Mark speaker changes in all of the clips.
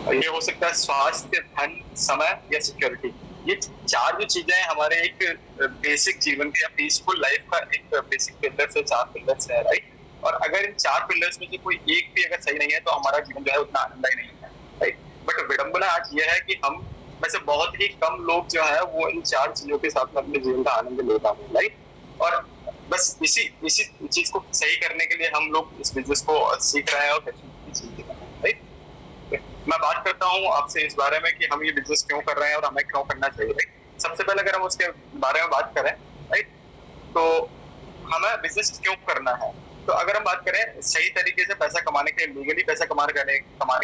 Speaker 1: ये हो सकता है स्वास्थ्य, धन, समय या सिक्योरिटी। ये चार जो चीजें हैं हमारे एक बेसिक जीवन के या पीसफुल लाइफ का एक बेसिक पिलर्स है, चार पिलर्स है, राइट। और अगर इन चार पिलर्स में से कोई एक भी अगर सही नहीं है तो हमारा जीवन जो है उतना आनंददायी नहीं है, राइट। बट विडंबना आज ये है कि हम में से बहुत ही कम लोग जो है वो इन चार चीजों के साथ में अपने जीवन का आनंद ले पाते हैं, राइट। और बस इसी इसी चीज को सही करने के लिए हम लोग इस बिजनेस को सीख रहे हैं और सीख रहे हैं, राइट। मैं बात करता हूँ आपसे इस बारे में कि हम ये बिजनेस क्यों कर रहे हैं और हमें क्यों करना चाहिए, राइट। सबसे पहले अगर हम उसके बारे में बात करें, राइट, तो हमें बिजनेस क्यों करना है। तो अगर हम बात करें सही तरीके से पैसा कमाने के, लीगली पैसा कमाने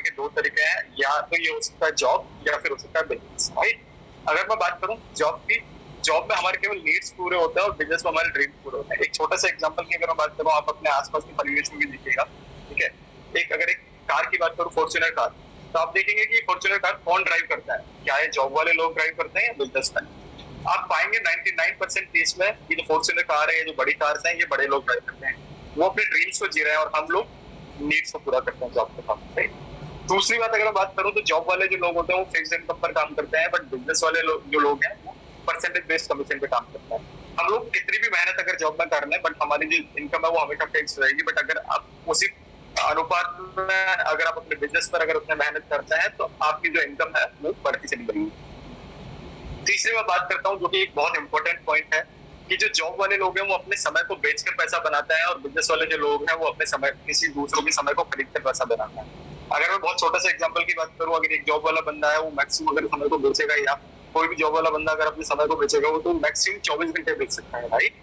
Speaker 1: के दो तरीके हैं, या तो ये हो सकता है जॉब या फिर हो सकता है बिजनेस, राइट। अगर मैं बात करूं जॉब की, जॉब में हमारे केवल नीड्स पूरे होते हैं और बिजनेस में हमारे ड्रीम पूरे होते हैं। एक छोटा सा एग्जांपल की अगर मैं बात करूं, आप अपने आसपास के परिवेश में भी देखिएगा, ठीक है। एक कार की बात करूं, फॉर्च्यूनर कार, तो आप देखेंगे कि फॉर्च्यूनर कार कौन ड्राइव करता है, क्या ये जॉब वाले लोग ड्राइव करते हैं या बिजनेसमैन। आप पाएंगे 99% केस में ये जो फॉर्च्यूनर कार है, ये जो बड़ी कार्स हैं, ये बड़े लोग ड्राइव करते हैं, वो अपने ड्रीम्स को जी रहे हैं और हम लोग नीड्स को पूरा करते हैं जॉब के काम, राइट। दूसरी बात अगर मैं बात करूं तो जॉब वाले जो लोग होते हैं वो फिक्स्ड इनकम पर काम करते हैं, बट बिजनेस वाले जो लोग हैं वो परसेंटेज बेस्ड कमीशन पे काम करते हैं। हम लोग कितनी भी मेहनत अगर जॉब में कर लें, बट हमारी जो इनकम है वो हमेशा फिक्स रहेगी। बट अगर आप उसी अनुपात में अगर आप अपने बिजनेस पर अगर उतने मेहनत करते हैं तो आपकी जो इनकम है वो बढ़ती चली जाएगी। तीसरी मैं बात करता हूँ जो कि एक बहुत इंपॉर्टेंट पॉइंट है कि जो जॉब वाले लोग हैं वो अपने समय को बेचकर पैसा बनाते हैं और बिजनेस वाले जो लोग हैं वो अपने समय, किसी दूसरों के समय को खरीद कर पैसा बनाते हैं। अगर मैं बहुत छोटा सा एग्जांपल की बात करूं, अगर एक जॉब वाला बंदा है वो मैक्सिमम अगर समय को बेचेगा, या कोई भी जॉब वाला बंदा अगर अपने समय को बेचेगा वो तो मैक्सिमम 24 घंटे बेच सकता है, राइट।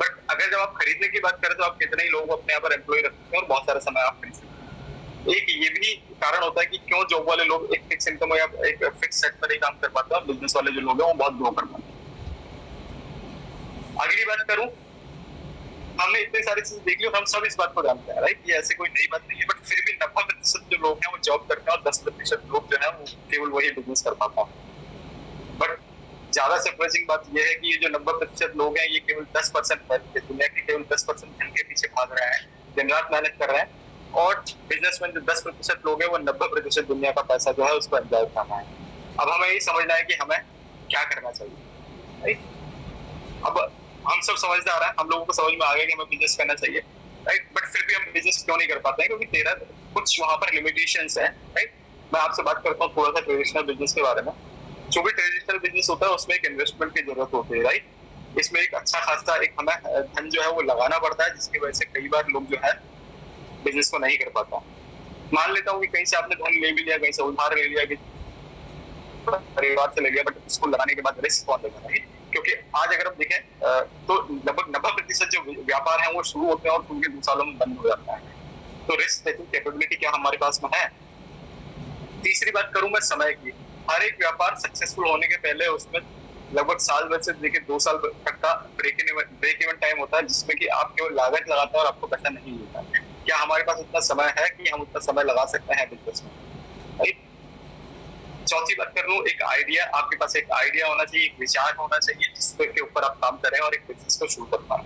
Speaker 1: बट अगर जब आप खरीदने की बात करें तो आप कितने ही लोग अपने यहाँ पर एम्प्लॉय रखते हैं और बहुत सारा समय आप खरीद सकते हैं। एक ये भी कारण होता है कि क्यों जॉब वाले लोग एक फिक्स इनकम या एक फिक्स सेट पर ही काम कर पाते हैं और बिजनेस वाले जो लोग हैं वो बहुत ग्रो कर पाते हैं। अगली बात करूं, हमने इतनी सारी चीजें देख ली और हम सब इस बात को जानते हैं, राइट। ये ऐसे कोई नई बात नहीं है, बट फिर भी 90% जो लोग हैं वो जॉब करते हैं और 10% लोग जो है वो केवल वही बिजनेस कर पाता है। बट ज्यादा सरप्राइजिंग बात यह है कि ये जो 90% लोग हैं ये केवल 10% दुनिया के केवल 10% धन के पीछे भाग रहे हैं, दिन रात मेहनत कर रहे हैं, और बिजनेसमैन जो 10% लोग हैं वो 90% दुनिया का पैसा जो है उसको एंजॉय करना है। अब हमें ये समझना है कि हमें क्या करना चाहिए, राइट। अब हम सब समझदार हैं, हम लोगों को समझ में आ गया कि हमें बिजनेस करना चाहिए, राइट। बट फिर भी हम बिजनेस क्यों नहीं कर पाते हैं, क्योंकि तेरा कुछ वहां पर लिमिटेशंस हैं, राइट। मैं आपसे बात करता हूँ थोड़ा सा ट्रेडिशनल बिजनेस के बारे में। जो भी ट्रेडिशनल बिजनेस होता है उसमें एक इन्वेस्टमेंट की जरूरत होती है, राइट। इसमें एक अच्छा खासा एक हमें धन जो है वो लगाना पड़ता है, जिसकी वजह से कई बार लोग जो है बिजनेस को नहीं कर पाता। मान लेता हूँ कि कहीं से आपने धन ले भी लिया, कहीं से उधार ले लिया, परिवार से ले लिया, बट उसको लगाने के बाद रिस्क कौन लेगा, राइट। क्योंकि आज अगर हम देखें तो लगभग 90% जो व्यापार है वो शुरू होते हैं और उनके 2 सालों में बंद हो जाता है। तो रिस्क टेकिंग कैपेबिलिटी क्या हमारे पास में है। तीसरी बात करूं मैं समय की, हर एक व्यापार सक्सेसफुल होने के पहले उसमें लगभग साल भर से देखिए 2 साल तक का ब्रेक इवन टाइम होता है, जिसमें कि आप केवल लागत लगाते हैं और आपको पैसा नहीं मिलता। क्या हमारे पास इतना समय है कि हम उतना समय लगा सकते हैं बिजनेस में, राइट। चौथी बात कर लूं, एक आइडिया, आपके पास एक आइडिया होना चाहिए, एक विचार होना चाहिए जिसके ऊपर आप काम करें और एक बिजनेस को शुरू कर पाए।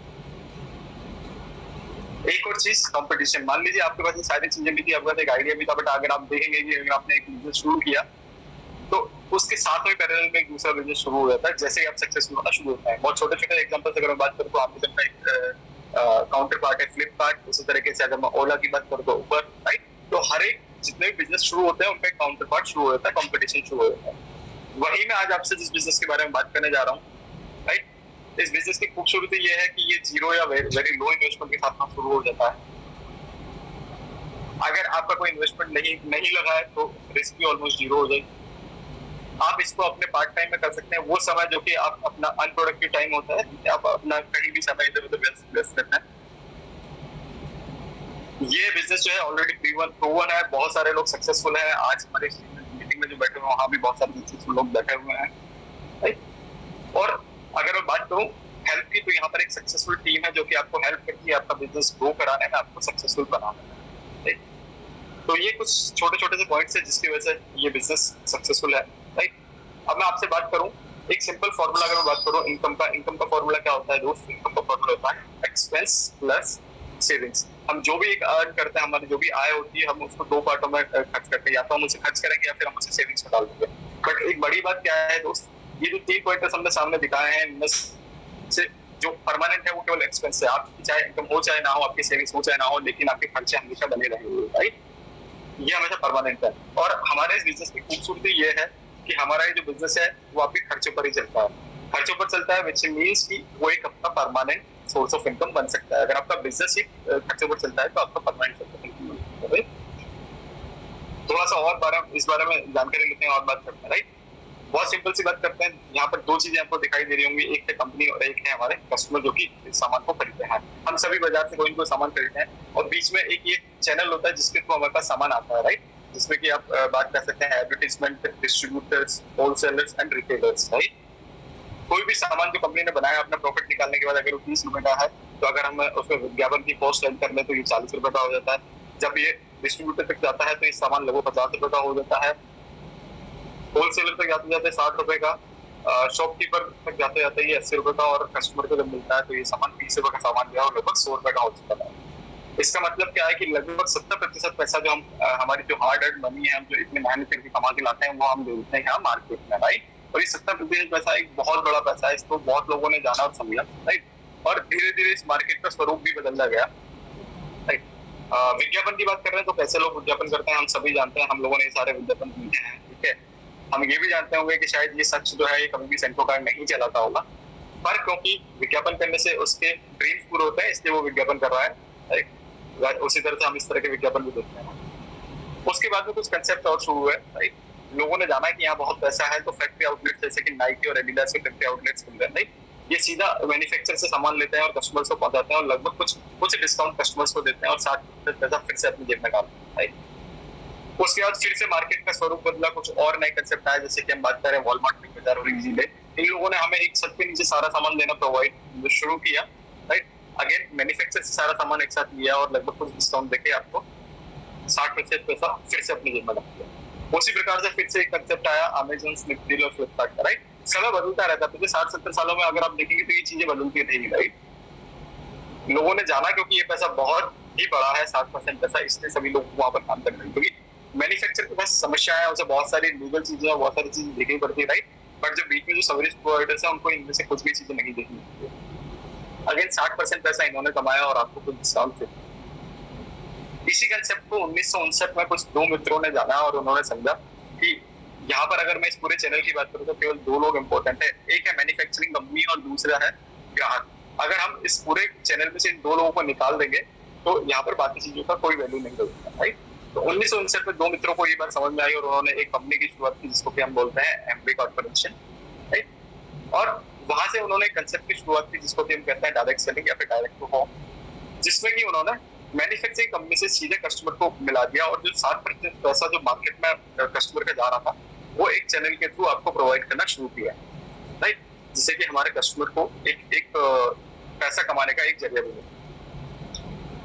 Speaker 1: एक और चीज, कंपटीशन। मान लीजिए आपके पास ये सारी चीजें भी थी, आपके पास एक आइडिया भी था, बट अगर आप देखेंगे कि अगर आपने एक बिजनेस शुरू किया तो उसके साथ में पैरेलल में एक दूसरा बिजनेस शुरू हो जाता है जैसे ही आप सक्सेसफुल होना शुरू होता है। बहुत छोटे छोटे एग्जांपल से अगर मैं बात करूं तो आपके पास एक काउंटर पार्ट है फ्लिपकार्ट, उसी तरीके से अगर मैं ओला की बात करूं तो उबर, राइट। तो हर एक जितने भी बिजनेस शुरू होते हैं उनका एक काउंटर पार्ट शुरू हो जाता है, कंपटीशन शुरू हो जाता है। वही मैं आज आपसे जिस बिजनेस के बारे में बात करने जा रहा हूँ, राइट। इस बिजनेस की खूबसूरती ये है कि ये जीरो या वेरी लो इन्वेस्टमेंट के साथ शुरू हो जाता है। अगर आपका कोई इन्वेस्टमेंट नहीं लगा है तो रिस्क भी ऑलमोस्ट जीरो हो जाएगी। आप इसको अपने पार्ट टाइम में कर सकते हैं, वो समय जो कि आप अपना अनप्रोडक्टिव टाइम होता है, आप अपना कहीं भी समय इधर उधर व्यस्त करना है। ये बिजनेस जो है ऑलरेडी प्रूवन है, बहुत सारे लोग सक्सेसफुल हैं। आज हमारे मीटिंग में जो बैठे हुए वहां भी बहुत सारे सक्सेसफुल लोग बैठे हुए हैं, राइट। और अगर मैं बात करूं हेल्प की, तो यहाँ पर एक सक्सेसफुल टीम है जो कि आपको हेल्प करती है आपका बिजनेस ग्रो कराने में, आपको सक्सेसफुल बनाने में, राइट। तो ये कुछ छोटे छोटे से पॉइंट्स है जिसकी वजह से ये बिजनेस सक्सेसफुल है, राइट। अब मैं आपसे बात करूं एक सिंपल फॉर्मूला, अगर मैं बात करूं इनकम का फॉर्मूला क्या होता है दोस्त। इनकम का फॉर्मूला होता है एक्सपेंस प्लस सेविंग्स। हम जो भी एक अर्न करते हैं, हमारी जो भी आय होती है, हम उसको दो पार्टों में खर्च करते हैं, या तो हम उसे खर्च करेंगे या फिर हम उसे सेविंग्स में डाल देंगे। बट एक बड़ी बात क्या है दोस्त, ये जो 3 पॉइंट्स हमने सामने दिखाए हैं, इनमें से जो परमानेंट है वो केवल एक्सपेंस है। आपकी चाहे इनकम हो चाहे ना हो, आपकी सेविंग्स हो चाहे ना हो, लेकिन आपके खर्चे हमेशा बने रहेंगे, राइट। ये हमेशा परमानेंट है। और हमारे इस बिजनेस की खूबसूरती ये है कि हमारा ये जो बिजनेस है वो आपके खर्चों पर ही चलता है, खर्चों पर चलता है, विच मीन्स कि वो एक आपका परमानेंट सोर्स ऑफ इनकम बन सकता है। अगर आपका बिजनेस ही खर्चों पर चलता है तो आपका परमानेंट सोर्स ऑफ इनकम बन सकता है। थोड़ा सा और इस बारे में जानकारी लेते हैं और बात करते हैं, राइट। बहुत सिंपल सी बात करते हैं। यहाँ पर दो चीजें आपको दिखाई दे रही होंगी, एक है कंपनी और एक है हमारे कस्टमर जो कि इस सामान को खरीदते हैं। हम सभी बाजार से कोई ना कोई सामान खरीदते हैं और बीच में एक ये चैनल होता है जिसके थ्रू हमारे पास सामान आता है, राइट। जिसमें कि आप बात कर सकते हैं advertisement, distributors, wholesalers and retailers, right. कोई भी सामान जो कंपनी ने बनाया अपना प्रॉफिट निकालने के बाद अगर वो 30 रुपए का है, तो अगर हम उसमें विज्ञापन की कॉस्ट ऐड कर ले तो ये 40 रुपए का हो जाता है। जब ये डिस्ट्रीब्यूटर तक जाता है तो ये सामान लगभग 50 रुपए का हो जाता है। होलसेलर तक जाते जाते 60 रुपए का, शॉपकीपर तक जाते जाते ये 80 रुपए का, और कस्टमर को जब मिलता है तो ये सामान 20 रुपए का सामान गया और लगभग 100 रुपए का हो चुका है। इसका मतलब क्या है कि लगभग 70% पैसा जो हम हमारी जो हार्ड अर्न मनी है, हम जो इतनी मेहनत करके कमा के लाते हैं, वो हम देते हैं यहाँ मार्केट में, राइट। और ये 70% पैसा एक बहुत बड़ा पैसा है, इसको बहुत लोगों ने जाना और समझा, राइट। और धीरे धीरे इस मार्केट का स्वरूप भी बदलता गया, राइट। विज्ञापन की बात कर रहे हैं तो कैसे लोग विज्ञापन करते हैं हम सभी जानते हैं, हम लोगों ने ये सारे विज्ञापन किए हैं, ठीक है। हम ये भी जानते होंगे कि शायद ये सच जो है ये कभी भी सेंट्रो कार्ड नहीं चलाता होगा, पर क्योंकि विज्ञापन करने से उसके ड्रीम्स पूरे होते हैं इसलिए वो विज्ञापन कर रहा है, राइट। उसी तरह से हम इस तरह के विज्ञापन भी देखते हैं। उसके बाद में कुछ कंसेप्ट और शुरू हुए, राइट। लोगों ने जाना कि यहाँ बहुत पैसा है तो फैक्ट्री आउटलेट जैसे कि नाइकी और एडिडास के फैक्ट्री आउटलेट्स खुल गए, राइट। ये सीधा मैन्युफैक्चर से सामान लेते हैं और कस्टमर्स को पहुंचाते हैं और लगभग कुछ डिस्काउंट कस्टमर्स को देते हैं और 60% पैसा फिर से अपनी जेब में डालते हैं, राइट। उसके बाद फिर से मार्केट का स्वरूप बदला, कुछ और नए कंसेप्ट आए, जैसे कि हम बात करें वॉलमार्ट, बिग बाजार और इजीले। इन लोगों ने हमें एक छत के नीचे सारा सामान देना प्रोवाइड शुरू किया, राइट। अगेन मैन्युफैक्चर से सारा सामान एक साथ लिया और लगभग कुछ डिस्काउंट देके आपको 60% पैसा फिर से अपनी जेब में डाल दिया। उसी प्रकार से फिर से एक कंसेप्ट आया अमेज़न, स्नैपडील और फ्लिपकार्ट का, राइट। समय बदलता रहता है, पिछले 60-70 सालों में अगर आप देखेंगे तो ये चीजें बदलती रहेंगी, राइट। लोगों ने जाना क्योंकि ये पैसा बहुत ही बड़ा है, 60% पैसा, इसलिए सभी लोग वहां पर काम कर रहे हैं। क्योंकि मैन्युफैक्चर के पास समस्या है, उसे बहुत सारी लीगल चीजें और बहुत सारी चीजें देखनी पड़ती है, राइट। बट जो बीच में जो सर्विस प्रोवाइडर्स है उनको इनमें से कुछ भी चीजें नहीं देखनी पड़ती है। अगेन 60% पैसा इन्होंने कमाया और आपको कुछ डिस्काउंट दिया। इसी कंसेप्ट को 1959 में कुछ दो मित्रों ने जाना और उन्होंने समझा कि यहाँ पर अगर मैं इस पूरे चैनल की बात करूँ तो केवल दो लोग इंपॉर्टेंट है, एक है मैन्युफैक्चरिंग कंपनी और दूसरा है ग्राहक। अगर हम इस पूरे चैनल में से इन दो लोगों को निकाल देंगे तो यहाँ पर बाकी चीजों का कोई वैल्यू नहीं होगा, राइट। तो 1959 में दो मित्रों को ये बात समझ में आई और उन्होंने एक कंपनी की शुरुआत की जिसको कि हम बोलते हैं एमवे कॉर्पोरेशन, राइट। और वहां से उन्होंने कंसेप्ट की शुरुआत की जिसको कि हम कहते हैं डायरेक्ट सेलिंग या फिर डायरेक्ट टू होम, जिसमें कि उन्होंने मैन्युफैक्चरिंग कंपनी से सीधे कस्टमर को मिला दिया और जो 60% पैसा जो मार्केट में कस्टमर का जा रहा था वो एक चैनल के थ्रू आपको प्रोवाइड करना शुरू किया, राइट। जिससे कि हमारे कस्टमर को एक पैसा कमाने का एक जरिया बने।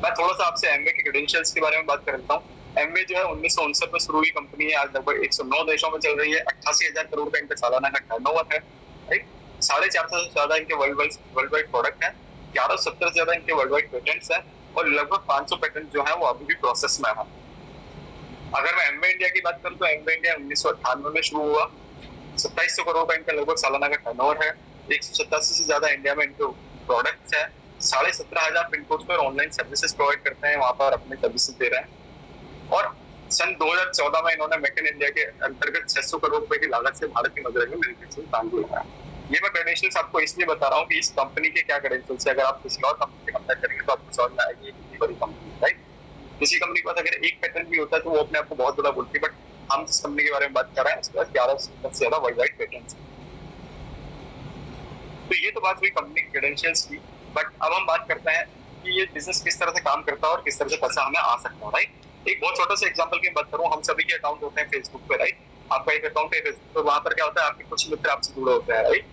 Speaker 1: मैं थोड़ा सा आपसे एमवे के क्रेडेंशियल्स के बारे में बात कर लेता हूँ। एमवे जो है 1959 में शुरू हुई कंपनी है, आज लगभग 109 देशों में चल रही है, 88,000 करोड़ का इनका सालाना का टर्नओवर है, राइट। 450 से ज्यादा इनके वर्ल्ड वाइड प्रोडक्ट है, 1170 से ज्यादा इनके वर्ल्ड वाइड पेटेंट्स है और लगभग 500 पेटेंट जो है वो अभी भी प्रोसेस में है। अगर मैं एमवे इंडिया की बात करूं तो एमवे इंडिया 1998 में शुरू हुआ, 2700 करोड़ का इनका लगभग सालाना का टर्नओवर है, 187 से ज्यादा इंडिया में इनके प्रोडक्ट्स है, 17,500 पिन कोड पर ऑनलाइन सर्विसेज प्रोवाइड करते हैं, वहां पर अपने सर्विसेज दे रहे हैं। और सन 2014 में इन्होंने मेक इन इंडिया के अंतर्गत 600 करोड़ रुपए की लागत से भारत की मदद में मैन्युफैक्चरिंग काम किया है। ये मैं क्रेडेंशियल्स आपको इसलिए बता रहा हूँ कि इस कंपनी के क्या क्रेडेंशियल्स है, अगर आप किसी और कंपनी से कंपेयर करेंगे तो आपको समझ में आएगी कितनी बड़ी कंपनी है, राइट। किसी कंपनी के पास अगर एक पेटेंट भी होता है तो वो अपने आप को बहुत बड़ा बोलती है, बट हम जिस कंपनी के बारे में बात कर रहे हैं उसके पास 11 से ज्यादा वर्ल्ड वाइड पेटेंट्स हैं। तो ये तो बात हुई कंपनी के क्रेडेंशियल्स की, बट अब हम बात करते हैं कि ये बिजनेस किस तरह से काम करता है और किस तरह से पैसा हमें आ सकता है, राइट। एक बहुत छोटा सा एग्जांपल की बात करूं, हम सभी के अकाउंट होते हैं फेसबुक पे, राइट। आपका एक अकाउंट है फेसबुक पे, वहां पर क्या होता है आपके कुछ मित्र आपसे जुड़े होते हैं, राइट,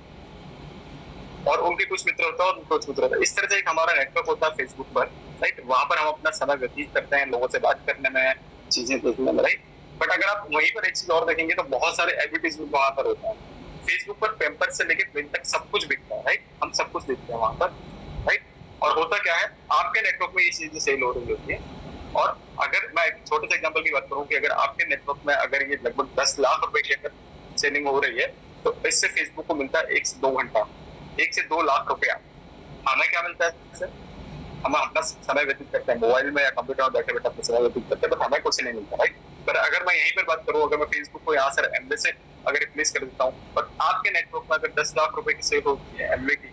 Speaker 1: और उनके कुछ मित्र होता है और उनके कुछ मित्र होता है। इस तरह से एक हमारा नेटवर्क होता है फेसबुक पर, राइट। वहां पर हम अपना समय व्यतीत करते हैं, लोगों से बात करने में, चीजें देखने में, राइट। बट अगर आप वहीं पर एक चीज और देखेंगे तो बहुत सारे एडवर्टाइजमेंट वहां पर होता है। फेसबुक पर पेम्पर से लेकर प्रिंट तक सब कुछ बिकता है, राइट। हम सब कुछ देखते हैं वहां पर, राइट। और होता क्या है, आपके नेटवर्क में ये चीजें सेल हो रही होती है। और अगर मैं एक छोटे से एग्जांपल की बात करूं कि अगर आपके नेटवर्क में अगर ये लगभग 10 लाख रुपए की अगर सेलिंग हो रही है, तो इससे फेसबुक को मिलता है 1 से 2 घंटा, 1 से 2 लाख रुपया। हमें क्या मिलता है सर? हम अपना समय व्यतीत करते हैं मोबाइल में या कंप्यूटर में बैठे बैठे अपना समय व्यतीत करते हैं, बट हमें कुछ नहीं मिलता, राइट। पर अगर मैं यहीं पर बात करूं, अगर मैं फेसबुक को यहाँ सर एमवे से अगर रिप्लेस कर देता हूँ, पर आपके नेटवर्क में अगर 10 लाख रुपए की सेल होती है एमवे की,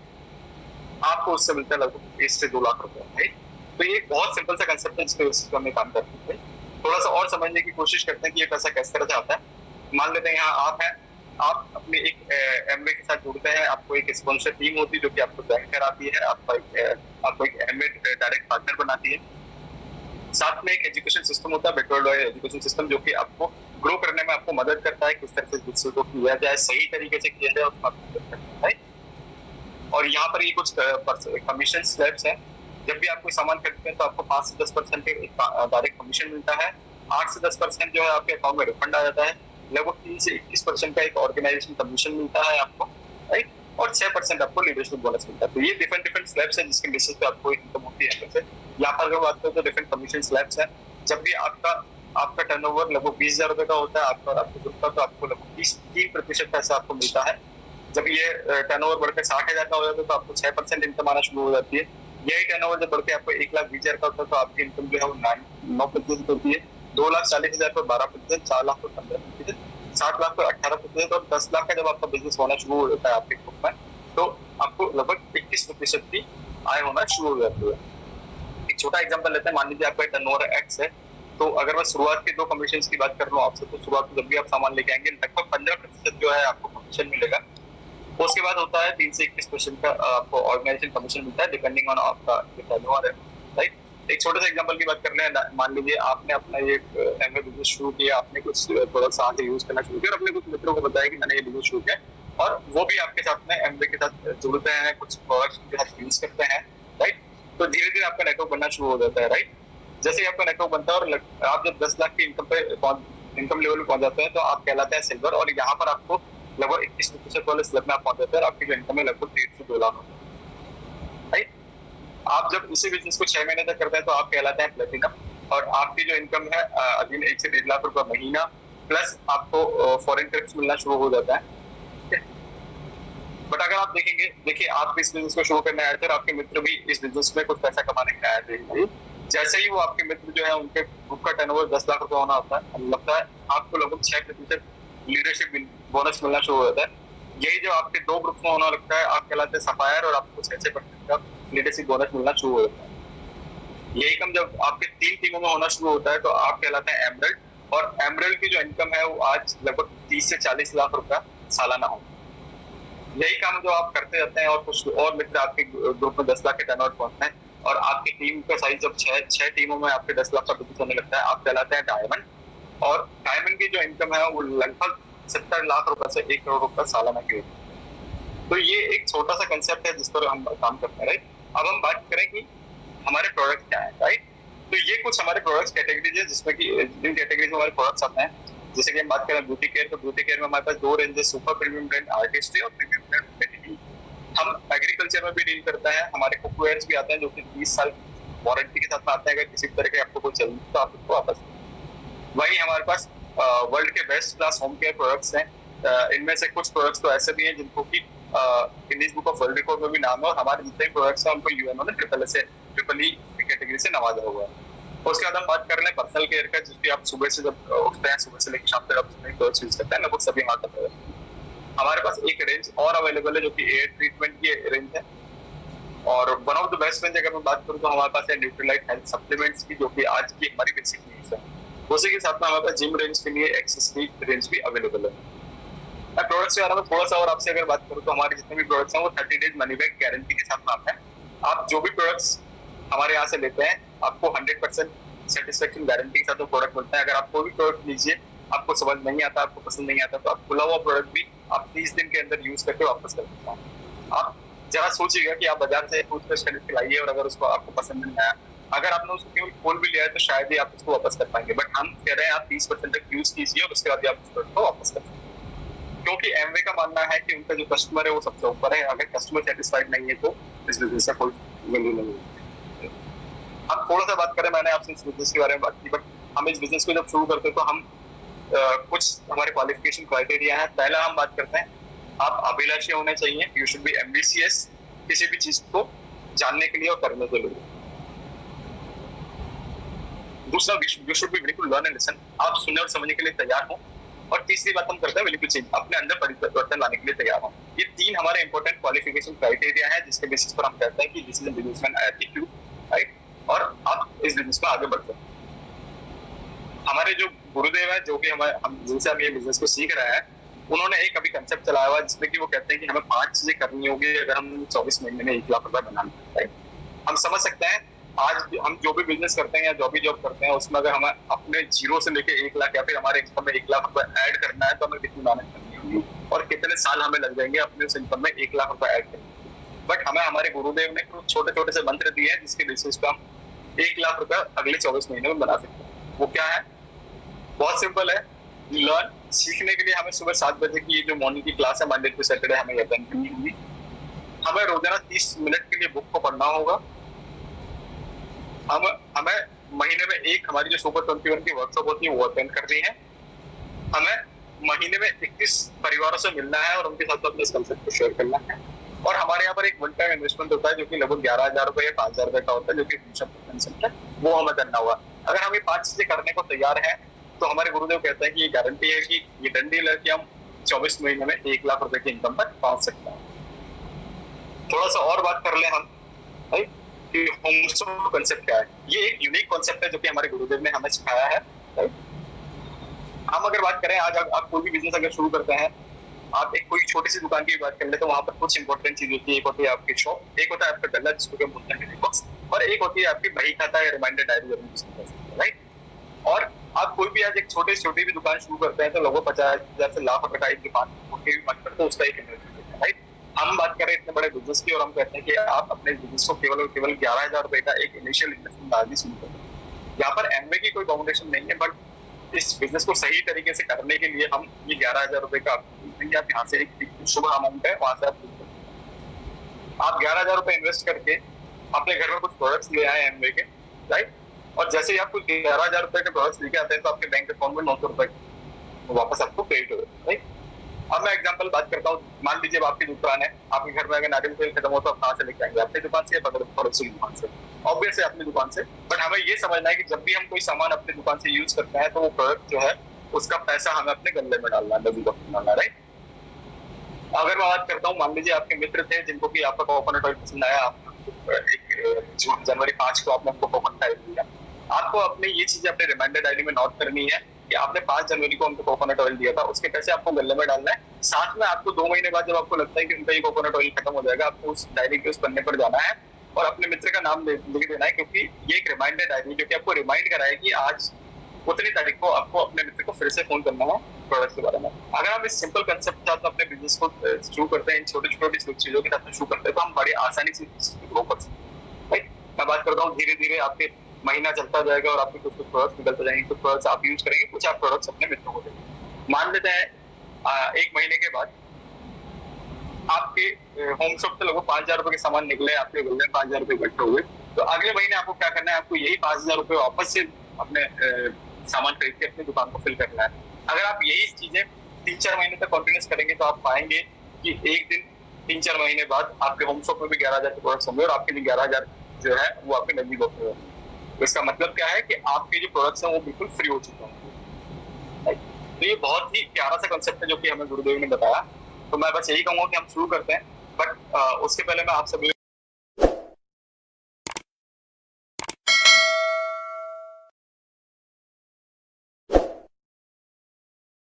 Speaker 1: आपको उससे मिलता है लगभग 1 से 2 लाख रुपए, राइट। तो ये एक बहुत सिंपल सा कंसेप्ट है जिसपे हम काम करते हैं। थोड़ा सा और समझने की कोशिश करते हैं कि ये पैसा किस तरह से आता है। मान लेते हैं यहाँ आप हैं, आप अपने एक एमवे के साथ जुड़ते हैं, आपको एक स्पॉन्सर टीम होती है जो कि आपको ज्वाइन कराती है, आपको एक एमवे डायरेक्ट पार्टनर बनाती है। साथ में एक एजुकेशन सिस्टम होता है, बेटरवर्ल्ड एजुकेशन सिस्टम, जो कि आपको ग्रो करने में आपको मदद करता है, किस तरह से चीजों को किया जाए, सही तरीके से किया जाए, उसमें आपको मदद करता है। और यहाँ पर ये कुछ कमीशन स्लैब्स हैं। जब भी आप कोई सामान खरीदते हैं तो आपको 5 से 10% डायरेक्ट कमीशन मिलता है, 8 से 10% जो है आपके अकाउंट में रिफंड आ जाता है, लगभग 3 से 21% का एक ऑर्गेनाइजेशन कमीशन मिलता है आपको, राइट। और 6% आपको लीडरशिप बोनस मिलता है। तो ये डिफरेंट स्लैब्स है जिसके बेसिस पे आपको इनकम होती है। यहाँ पर अगर बात करें तो डिफरेंट कमीशन स्लैब्स है। जब भी आपका टर्नओवर लगभग 20,000 रुपए का होता है आपका और आपके ग्रुप का, तो आपको लगभग 3% पैसा आपको मिलता है। जब ये टर्नओवर बढ़कर 60,000 का हो जाता है तो आपको 6% इनकम आना शुरू हो जाती है। यही टर्नओवर जब बढ़ के आपको 1,20,000 का होता है तो आपकी इनकम जो है वो 9% होती है। 2,40,000 पर 12%, 4 लाख पर 15%, 60 लाख पर 18%, और 10 लाख का जब आपका बिजनेस होना शुरू हो जाता है आपके ग्रुप में, तो आपको लगभग 21% की आय होना शुरू हो जाती है। एक छोटा एग्जांपल लेते हैं, मान लीजिए आपका टर्नओवर X है, तो अगर मैं शुरुआत के 2 कमीशन की बात कर रहा हूँ आपसे, तो शुरुआत में जब भी आप सामान लेके आएंगे लगभग 15% जो है आपको कमीशन मिलेगा। उसके बाद होता है 3 से 21% का आपको ऑर्गेनाइजेशन कमीशन मिलता है, डिपेंडिंग ऑन आपका टर्नओवर है, राइट। एक छोटे से एग्जांपल की बात कर रहे हैं, मान लीजिए आपने अपना ये एमवे बिजनेस शुरू किया, आपने कुछ प्रोडक्ट्स आके यूज करना शुरू किया और अपने कुछ मित्रों को बताया कि मैंने ये बिजनेस शुरू किया, और वो भी आपके साथ में एमवे के साथ जुड़ते हैं, कुछ प्रोडक्ट्स के साथ यूज करते हैं, राइट। तो धीरे धीरे आपका नेटवर्क बनना शुरू हो जाता है, राइट। जैसे ही आपका नेटवर्क बनता है और आप जब 10 लाख की इनकम लेवल पे पहुंच जाते हैं तो आप कहलाते हैं सिल्वर, और यहाँ पर आपको लगभग 21% वाले स्लैब में आप पहुंच जाते हैं और आपकी जो इनकम है लगभग 1.5 से 2 लाख, राइट। आप जब इसी बिजनेस को 6 महीने तक करते हैं तो आप कहलाते हैं प्लेटिनम, और आपकी जो इनकम है अगेन 1 से 1.5 लाख रुपए महीना, प्लस आपको फॉरेन ट्रिप्स मिलना शुरू हो जाता है। बट अगर आप देखेंगे, देखिए आप इस बिजनेस को शुरू करने आए थे और आपके मित्र भी इस बिजनेस में कुछ पैसा कमाने के आए थे, जैसे ही वो आपके मित्र जो है उनके ग्रुप का टर्नओवर 10 लाख रुपए होना होता है, लगता है आपको लगभग 6% लीडरशिप बोनस मिलना शुरू हो जाता है। यही जो आपके 2 ग्रुप में होना लगता है, आप कहलाते हैं सफायर, और आपको 6% का लीडरशिप बोनस मिलना शुरू हो जाता है। यही कम जब आपके 3 टीमों में होना शुरू होता है तो आप कहलाते हैं एमरल्ड, और एमरल्ड की जो इनकम है वो आज लगभग 30 से 40 लाख रुपया सालाना हो। यही काम जो आप करते रहते हैं और कुछ और मित्र आपके ग्रुप में 10 लाख के टर्नओवर पहुंचते हैं, और आपकी टीम का साइज जब 6 टीमों में आपके 10 लाख का बिजनेस होने लगता है, आप कहलाते हैं डायमंड, और डायमंड की जो इनकम है वो लगभग 70 लाख रुपए से 1 करोड़ रुपए सालाना की होती है। तो ये एक छोटा सा कंसेप्ट है जिस पर हम काम करते हैं, राइट। अब हम बात करें कि हमारे प्रोडक्ट क्या है, राइट। तो ये कुछ हमारे प्रोडक्ट्स कैटेगरीज है जिसमें कि जिन कैटेगरीज में हमारे प्रोडक्ट्स आते हैं। जैसे कि हम बात करें ब्यूटी केयर, तो ब्यूटी केयर में हमारे पास 2 ranges, super premium brand artistry और प्रीमियम ब्रांड पेडिग्री। हम एग्रीकल्चर में भी डील करते हैं, हमारे कुकवेयर्स भी आते हैं जो कि 20 साल वारंटी के साथ में आते हैं, अगर किसी तरह के आपको कोई चाहिए तो आप उसको वापस। वही हमारे पास वर्ल्ड के best class home care products हैं। इनमें से कुछ प्रोडक्ट्स तो ऐसे भी हैं जिनको कि Guinness book of world record में भी नाम है, और हमारे जितने प्रोडक्ट्स हैं उनको यूएनओ ने ट्रिपल ई कैटेगरी से नवाजा हुआ है। उसके बाद हम बात कर रहे हैं पर्सनल केयर का, जिसकी आप सुबह से जब उठते हैं, सुबह से लेकर शाम तक आप प्रोडक्ट्स यूज करते हैं, लगभग सभी हमारे पास है। हमारे पास एक रेंज और अवेलेबल है जो कि एयर ट्रीटमेंट की रेंज है, और one of the best range अगर मैं बात करूं तो हमारे पास है न्यूट्रीलाइट हेल्थ सप्लीमेंट्स की, जो कि आज की हमारी बेसिक नीड्स है। उसी के साथ में हमारे पास जिम रेंज के लिए एक्सेस की रेंज भी अवेलेबल है। मैं प्रोडक्ट्स के बारे में थोड़ा सा और आपसे अगर बात करूं तो हमारे जितने भी प्रोडक्ट्स हैं वो 30 डेज मनी बैक गारंटी के साथ में आते हैं। आप जो भी प्रोडक्ट्स हमारे यहाँ से लेते हैं आपको 100% सेटिस्फेक्शन गारंटी के साथ वो प्रोडक्ट मिलता है। अगर आप कोई भी प्रोडक्ट लीजिए, आपको समझ नहीं आता, आपको पसंद नहीं आता, तो आप खुला हुआ प्रोडक्ट भी आप 30 दिन के अंदर यूज करके वापस कर सकते हैं। आप जरा सोचिएगा कि आप बाजार से टूथपेस्ट खरीद के लाइए और अगर उसको आपको पसंद नहीं आया, अगर आपने उसको केवल खोल भी लिया है तो शायद ही आप उसको वापस कर पाएंगे। बट हम कह रहे हैं आप 30% तक यूज कीजिए और उसके बाद आप उस प्रोडक्ट को वापस कर सकते हैं, क्योंकि एमवे का मानना है कि उनका जो कस्टमर है वो सबसे ऊपर है। अगर कस्टमर सेटिस्फाइड नहीं है तो इस बिजनेस से कोई वैल्यू नहीं है। हम थोड़ा सा बात करें, मैंने आपसे इस बिजनेस के बारे में बात की, बट हम इस बिजनेस को जब शुरू करते हैं तो हम कुछ हमारे क्वालिफिकेशन क्राइटेरिया है। पहला हम बात करते हैं, आप अभिलाषी होने चाहिए, यू शुड बी एम्बिशियस किसी भी चीज को जानने के लिए और करने के लिए। दूसरा, यू शुड बी बिल्कुल लर्न एंड लिसन, आप सुनने और समझने के लिए तैयार हो। और तीसरी बात हम करते हैं बिल्कुल चेंज, अपने अंदर परिवर्तन लाने के लिए तैयार हो। ये तीन हमारे इंपॉर्टेंट क्वालिफिकेशन क्राइटेरिया है जिसके बेसिस पर हम कहते हैं कि this is a businessman attitude, right, और आप इस बिजनेस में आगे बढ़ते हैं। हमारे जो गुरुदेव है, जो कि हम जिनसे हम ये बिजनेस को सीख रहे हैं, उन्होंने एक अभी कंसेप्ट चलाया हुआ जिसमें कि वो कहते हैं कि हमें 5 चीजें करनी होगी अगर हम 24 महीने में 1 लाख रुपए बनाना है, राइट। हम समझ सकते हैं आज हम जो भी बिजनेस करते हैं या जो भी जॉब करते हैं उसमें अगर हमें अपने जीरो से लेके 1 लाख या फिर हमारे इनकम में 1 लाख रुपए ऐड करना है तो हमें कितनी मेहनत करनी होगी और कितने साल हमें लग जाएंगे अपने उस इनकम में 1 लाख रुपए ऐड करने। बट हमें हमारे गुरुदेव ने कुछ छोटे छोटे से मंत्र दिए हैं जिसके बेसिस पे हम 1 लाख रुपए अगले 24 महीने में बना सकते हैं। वो क्या है? बहुत सिंपल है, लर्न। सीखने के लिए हमें सुबह 7 बजे की जो मॉर्निंग की क्लास है मंडे टू सैटरडे हमें अटेंड करनी होगी। हमें रोजाना 30 मिनट के लिए बुक को पढ़ना होगा। हमें महीने में एक हमारी जो सुपर 21 की वर्कशॉप होती है वो अटेंड करनी है। हमें महीने में 21 परिवारों से मिलना है और उनके साथ अपने कंसेप्ट को शेयर करना है। और हमारे यहाँ पर एक वन टाइम इन्वेस्टमेंट होता है जो कि लगभग 11,000 रुपए या 5,000 रुपए का होता है, जो कि कंसेप्ट है, वो हमें करना होगा। अगर हम ये 5 चीजें करने को तैयार हैं तो हमारे गुरुदेव कहते हैं कि ये गारंटी है कि ये डंडी लड़के हम 24 महीने में 1 लाख रुपए की इनकम तक पहुंच सकते हैं। थोड़ा सा और बात कर ले हम, राइट, कि होमस्टॉक कांसेप्ट क्या है। ये एक यूनिक कांसेप्ट है जो कि हमारे गुरुदेव ने हमें सिखाया है, राइट। हम अगर बात करें, आज आप कोई भी बिजनेस अगर शुरू करते हैं, आप एक कोई छोटी सी दुकान की बात कर ले तो वहां पर कुछ इंपॉर्टेंट चीज होती है। एक होती है आपकी शॉप, एक होता है आपका गल्ला जिसको हम बोलते हैं बॉक्स, और एक होती है आपकी बही खाता या रिमाइंडर डायरी, राइट। और आप कोई भी आज एक छोटी भी दुकान शुरू करते हैं तो लगभग 50,000 से लाख रुपए का एक दुकान भी मन करते हैं, उसका एक इन्वेस्टमेंट है, राइट। हम बात करें इतने बड़े बिजनेस की और हम कहते हैं कि आप अपने बिजनेस को केवल 11,000 रुपए का एक इनिशियल इन्वेस्टमेंट डालनी शुरू करें। यहाँ पर एमवे की कोई फाउंडेशन नहीं है, बट इस बिजनेस को सही तरीके से करने के लिए हम ये 11,000 रुपए का आप यहाँ से एक शुभ अमाउंट है वहां से आप 11,000 रुपए इन्वेस्ट करके अपने घर में कुछ प्रोडक्ट्स ले आए एमवे के, राइट। और जैसे ही आप कुछ 11,000 रुपए के प्रोडक्ट्स लेके आते हैं तो आपके बैंक अकाउंट में 900 रुपए वापस आपको क्रेडिट हो, राइट। अब मैं एग्जांपल बात करता हूँ, मान लीजिए आपकी दुकान है, आपके घर में अगर नारियल तेल खत्म हो तो आप कहाँ से लेके आएंगे? अपनी दुकान से या पड़ोसी की दुकान से? ऑब्वियसली अपनी दुकान से। बट हमें ये समझना है कि जब भी हम कोई सामान अपनी दुकान से यूज करते हैं तो वो प्रोडक्ट जो है उसका पैसा हमें अपने गल्ले में डालना है, डब्बी में डालना है, राइट। अगर मैं बात करता हूँ, मान लीजिए आपके मित्र थे जिनको कि आपका कोकोनट ऑयल पसंद आया, जनवरी 5 को आपने उनको कोकोनट ऑयल दिया। आपको अपने ये चीजें अपने रिमाइंडर डायरी में नोट करनी है कि आपने 5 जनवरी को उनको कोकोनट ऑयल दिया था, उसके पैसे आपको गल्ले में डालना है। साथ में आपको 2 महीने बाद जब आपको लगता है कि उनका ये कोकोनट ऑयल खत्म हो जाएगा, आपको उस डायरी के उस पन्ने पर जाना है और अपने मित्र का नाम लिख देना है, क्योंकि ये एक रिमाइंडर डायरी जो कि आपको रिमाइंड कराए कि आज उतनी तारीख को आपको अपने मित्र को फिर से फोन करना है प्रोडक्ट के बारे में। अगर हम इस सिंपल कंसेप्ट के साथ अपने बिजनेस को शुरू करते हैं, इन छोटी चीजों के साथ शुरू करते हैं तो हम बड़ी आसानी से ग्रो कर सकते हैं, राइट। मैं बात करता हूँ, धीरे धीरे आपके महीना चलता जाएगा और आपके कुछ प्रोडक्ट्स निकलते जाएंगे, कुछ प्रोडक्ट्स आप यूज करेंगे, कुछ आप प्रोडक्ट्स अपने मित्रों को देंगे। मान लेते हैं 1 महीने के बाद आपके होम शॉप से लगभग 5,000 रुपए के सामान निकले, आपके गल्ले में 5,000 रुपए इकट्ठे हुए, तो अगले महीने आपको क्या करना है? आपको यही 5,000 रुपए वापस से अपने सामान खरीद के अपनी दुकान को फिल करना है। अगर आप यही चीजें 3-4 महीने तक कंटिन्यूस करेंगे तो आप पाएंगे कि एक दिन 3-4 महीने बाद आपके होम शॉप में भी 11,000 के प्रोडक्ट्स होंगे और आपके लिए 11,000 जो है वो आपके नकदी बॉक्स में होंगे। तो इसका मतलब क्या है कि आपके जो प्रोडक्ट्स हैं वो बिल्कुल फ्री हो चुके होंगे। तो ये बहुत ही प्यारा सा कंसेप्ट है जो कि हमें गुरुदेव ने बताया। तो मैं बस यही कहूंगा कि हम शुरू करते हैं, बट उसके पहले मैं आप सभी